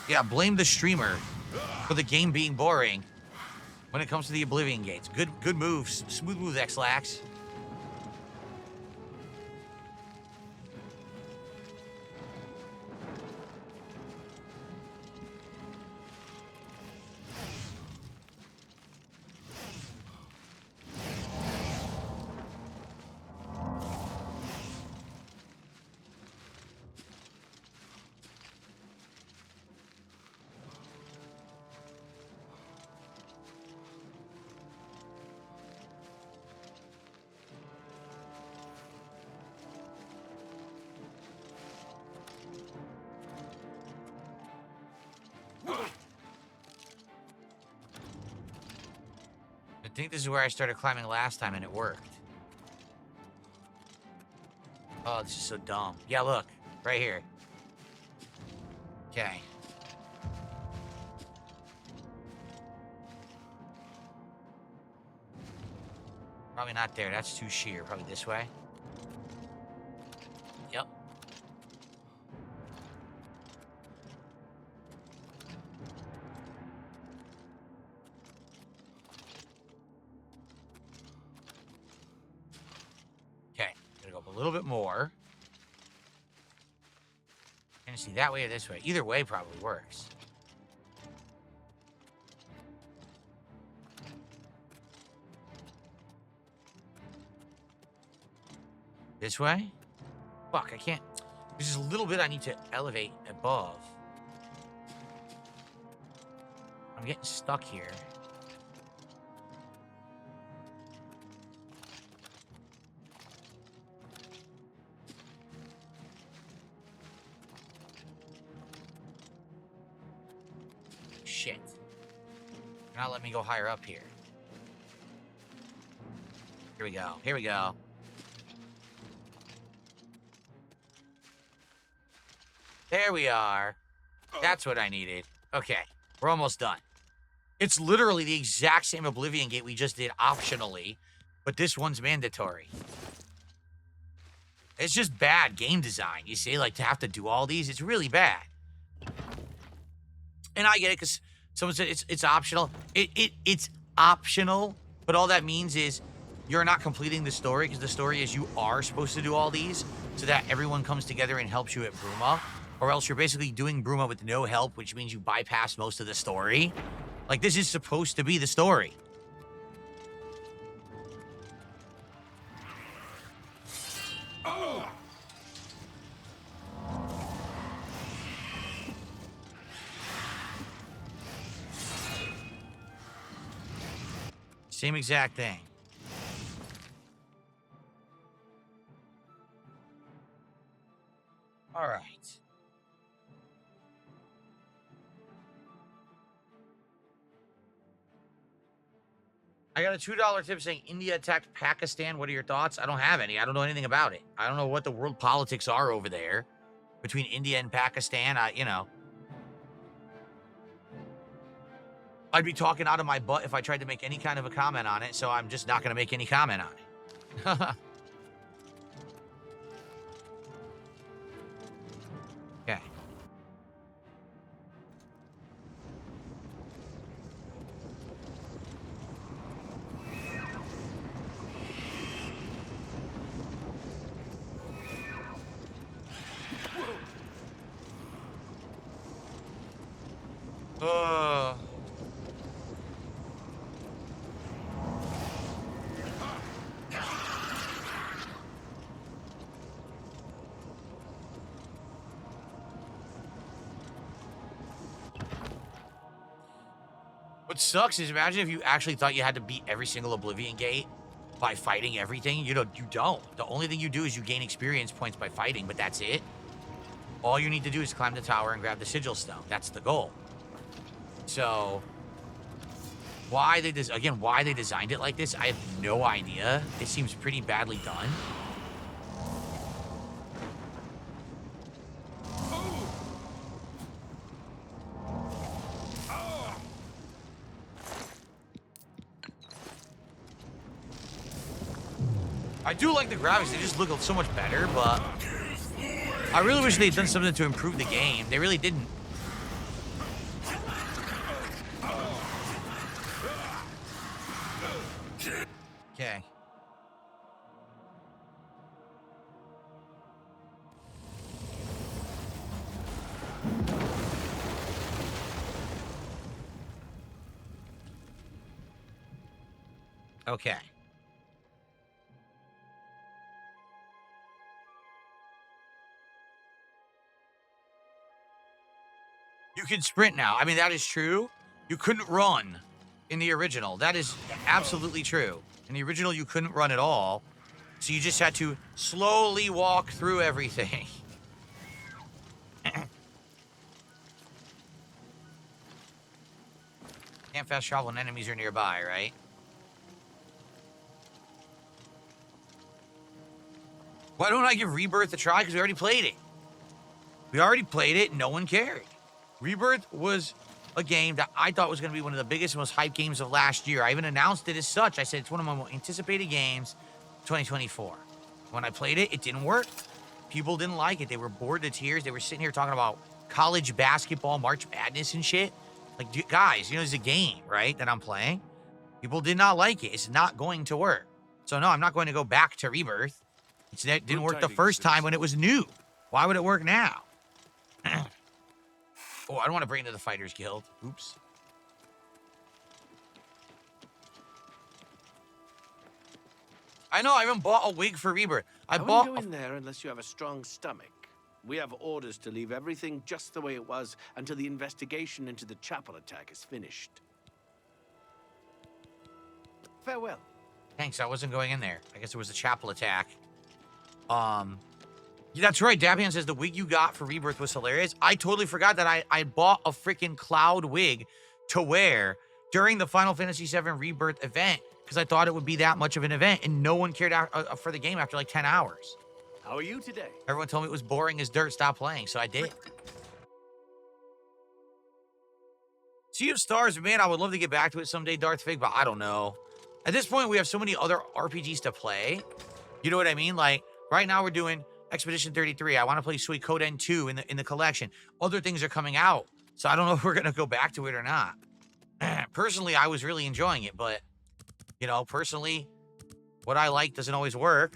Yeah, blame the streamer for the game being boring when it comes to the Oblivion gates. Good moves. Smooth moves, X-Lax. I think this is where I started climbing last time and it worked. Oh, this is so dumb. Yeah, look. Right here. Okay. Probably not there. That's too sheer. Probably this way. Yep. A little bit more. Gonna see that way or this way. Either way probably works. This way? Fuck, I can't. There's just a little bit I need to elevate above. I'm getting stuck here. Shit. Now let me go higher up here. Here we go. Here we go. There we are. That's what I needed. Okay, we're almost done. It's literally the exact same Oblivion gate we just did optionally, but this one's mandatory. It's just bad game design. You see, like, to have to do all these, it's really bad. And I get it, because someone said it's optional. It's optional, but all that means is you're not completing the story, because the story is you are supposed to do all these so that everyone comes together and helps you at Bruma, or else you're basically doing Bruma with no help, which means you bypass most of the story. Like, this is supposed to be the story. Same exact thing. All right. I got a $2 tip saying India attacked Pakistan. What are your thoughts? I don't have any. I don't know anything about it. I don't know what the world politics are over there between India and Pakistan. You know, I'd be talking out of my butt if I tried to make any kind of a comment on it, so I'm just not going to make any comment on it. Okay. What sucks is, imagine if you actually thought you had to beat every single Oblivion gate by fighting everything. You don't. The only thing you do is you gain experience points by fighting, but that's it. All you need to do is climb the tower and grab the sigil stone. That's the goal. So, why they designed it like this, I have no idea. It seems pretty badly done. I do like the graphics. They just look so much better, but I really wish they'd done something to improve the game. They really didn't. Okay. Okay. You can sprint now. I mean, that is true. You couldn't run in the original. That is absolutely true. In the original, you couldn't run at all. So you just had to slowly walk through everything. Can't fast travel when enemies are nearby, right? Why don't I give Rebirth a try? Because we already played it. We already played it. No one cared. Rebirth was a game that I thought was going to be one of the biggest and most hyped games of last year. I even announced it as such. I said it's one of my most anticipated games 2024. When I played it, it didn't work. People didn't like it. They were bored to tears. They were sitting here talking about college basketball, March Madness and shit. Like, guys, you know, it's a game, right, that I'm playing. People did not like it. It's not going to work. So, no, I'm not going to go back to Rebirth. It didn't work the first time when it was new. Why would it work now? Oh, I don't want to bring it to the Fighters Guild. Oops. I know, I even bought a wig for Rebirth. I wouldn't go in there unless you have a strong stomach. We have orders to leave everything just the way it was until the investigation into the chapel attack is finished. Farewell. Thanks, I wasn't going in there. I guess it was the chapel attack. Yeah, that's right. Dapian says the wig you got for Rebirth was hilarious. I totally forgot that I bought a freaking cloud wig to wear during the Final Fantasy VII Rebirth event because I thought it would be that much of an event, and no one cared for the game after like 10 hours. How are you today? Everyone told me it was boring as dirt. Stop playing, so I did. Sea of Stars, man, I would love to get back to it someday, Darth Fig, but I don't know. At this point, we have so many other RPGs to play. You know what I mean? Like, right now we're doing Expedition 33. I want to play Suikoden 2 in the collection. Other things are coming out, so I don't know if we're going to go back to it or not. Personally, I was really enjoying it, but, you know, personally, what I like doesn't always work.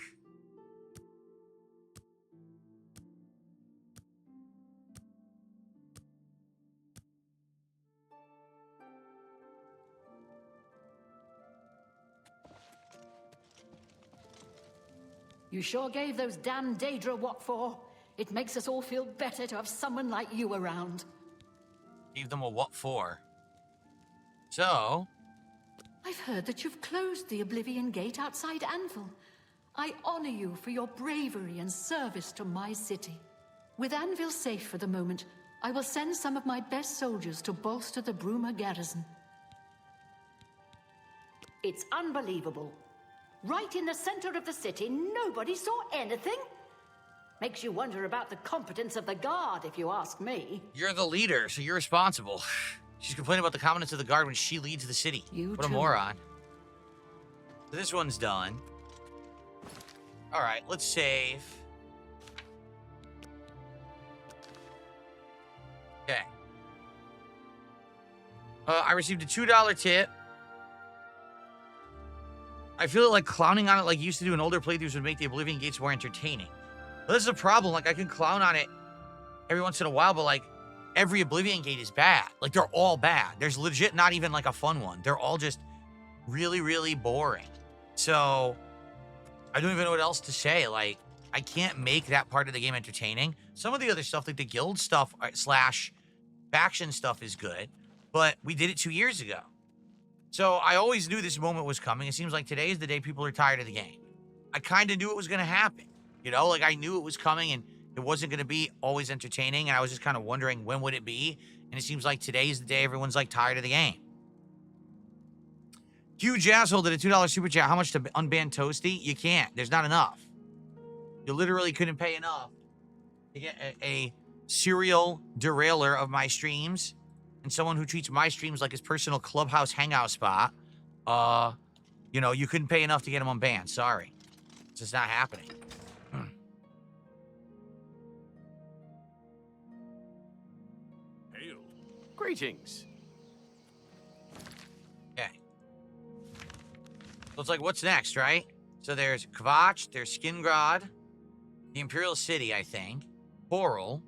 You sure gave those damn Daedra what for. It makes us all feel better to have someone like you around. Gave them a what for? So, I've heard that you've closed the Oblivion Gate outside Anvil. I honor you for your bravery and service to my city. With Anvil safe for the moment, I will send some of my best soldiers to bolster the Bruma garrison. It's unbelievable. Right in the center of the city, nobody saw anything? Makes you wonder about the competence of the guard, if you ask me. you're the leader, so you're responsible. She's complaining about the competence of the guard when she leads the city. What a moron. So this one's done. All right, let's save. Okay. I received a $2 tip. I feel like clowning on it like you used to do in older playthroughs would make the Oblivion Gates more entertaining. Well, this is a problem. Like, I can clown on it every once in a while, but, like, every Oblivion Gate is bad. Like, they're all bad. There's legit not even, like, a fun one. They're all just really, really boring. So, I don't even know what else to say. Like, I can't make that part of the game entertaining. Some of the other stuff, like the guild stuff / faction stuff is good, but we did it 2 years ago. So I always knew this moment was coming. It seems like today is the day people are tired of the game. I kind of knew it was going to happen. You know, like I knew it was coming and it wasn't going to be always entertaining. And I was just kind of wondering when would it be? And it seems like today is the day everyone's like tired of the game. Huge asshole did a $2 super chat. How much to unban Toasty? You can't. There's not enough. You literally couldn't pay enough to get a serial derailer of my streams. And someone who treats my streams like his personal clubhouse hangout spot, you know, you couldn't pay enough to get him unbanned. Sorry. It's just not happening. Hail. Greetings. Okay. So it's like, what's next, right? So there's Kvatch, there's Skingrad, the Imperial City, I think, Coral,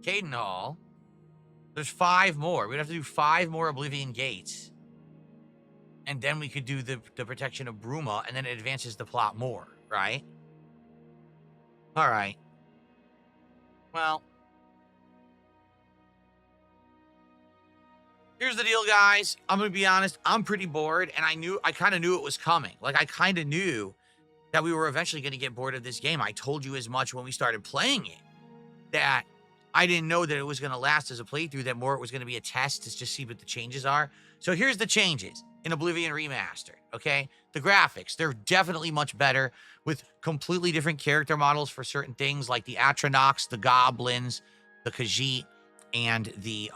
Cadenhall. There's 5 more. We'd have to do 5 more Oblivion Gates. And then we could do the protection of Bruma, and then it advances the plot more, right? All right. Well. Here's the deal, guys. I'm going to be honest. I'm pretty bored, and I kind of knew it was coming. Like, I kind of knew that we were eventually going to get bored of this game. I told you as much when we started playing it, that I didn't know that it was going to last as a playthrough, that more it was going to be a test to just see what the changes are. So here's the changes in Oblivion Remastered, okay? The graphics, they're definitely much better with completely different character models for certain things like the Atronachs, the Goblins, the Khajiit, and the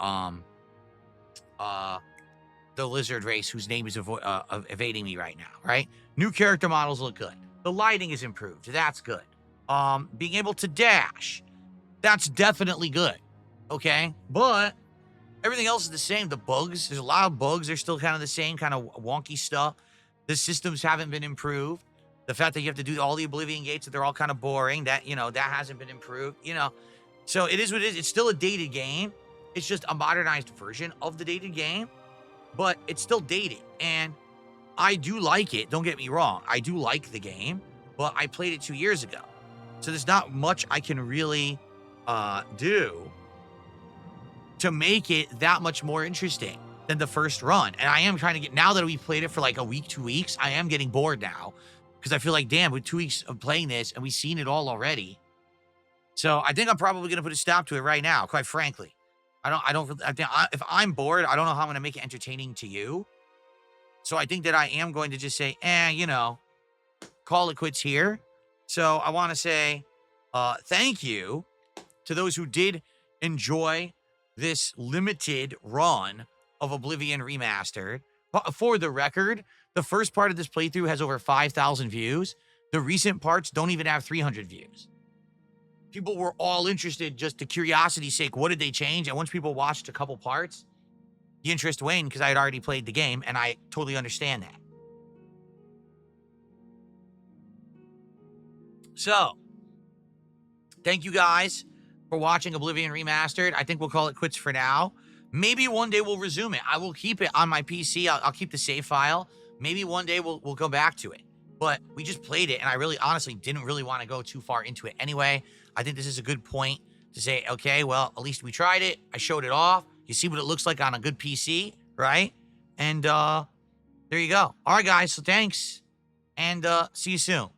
lizard race whose name is evading me right now, right? New character models look good. The lighting is improved. That's good. Being able to dash, that's definitely good, okay? But everything else is the same. The bugs, there's a lot of bugs. They're still kind of the same, kind of wonky stuff. The systems haven't been improved. The fact that you have to do all the Oblivion Gates, that they're all kind of boring, that, you know, that hasn't been improved, you know? So it is what it is. It's still a dated game. It's just a modernized version of the dated game, but it's still dated. And I do like it. Don't get me wrong. I do like the game, but I played it 2 years ago. So there's not much I can really do to make it that much more interesting than the first run. And I am trying to get, now that we played it for like a week, 2 weeks, I am getting bored now because I feel like, damn, with 2 weeks of playing this and we've seen it all already. So I think I'm probably going to put a stop to it right now, quite frankly. If I'm bored, I don't know how I'm going to make it entertaining to you. So I think that I am going to just say, you know, call it quits here. So I want to say thank you to those who did enjoy this limited run of Oblivion Remastered. But for the record, the first part of this playthrough has over 5,000 views. The recent parts don't even have 300 views. People were all interested just to curiosity's sake. What did they change? And once people watched a couple parts, the interest waned because I had already played the game, and I totally understand that. So, thank you guys for watching Oblivion Remastered. I think we'll call it quits for now. Maybe one day we'll resume it. I will keep it on my PC. I'll keep the save file. Maybe one day we'll go back to it. But we just played it, and I really honestly didn't really want to go too far into it anyway. I think this is a good point to say, okay, well, at least we tried it. I showed it off. You see what it looks like on a good PC, right? And there you go. All right, guys, so thanks, and see you soon.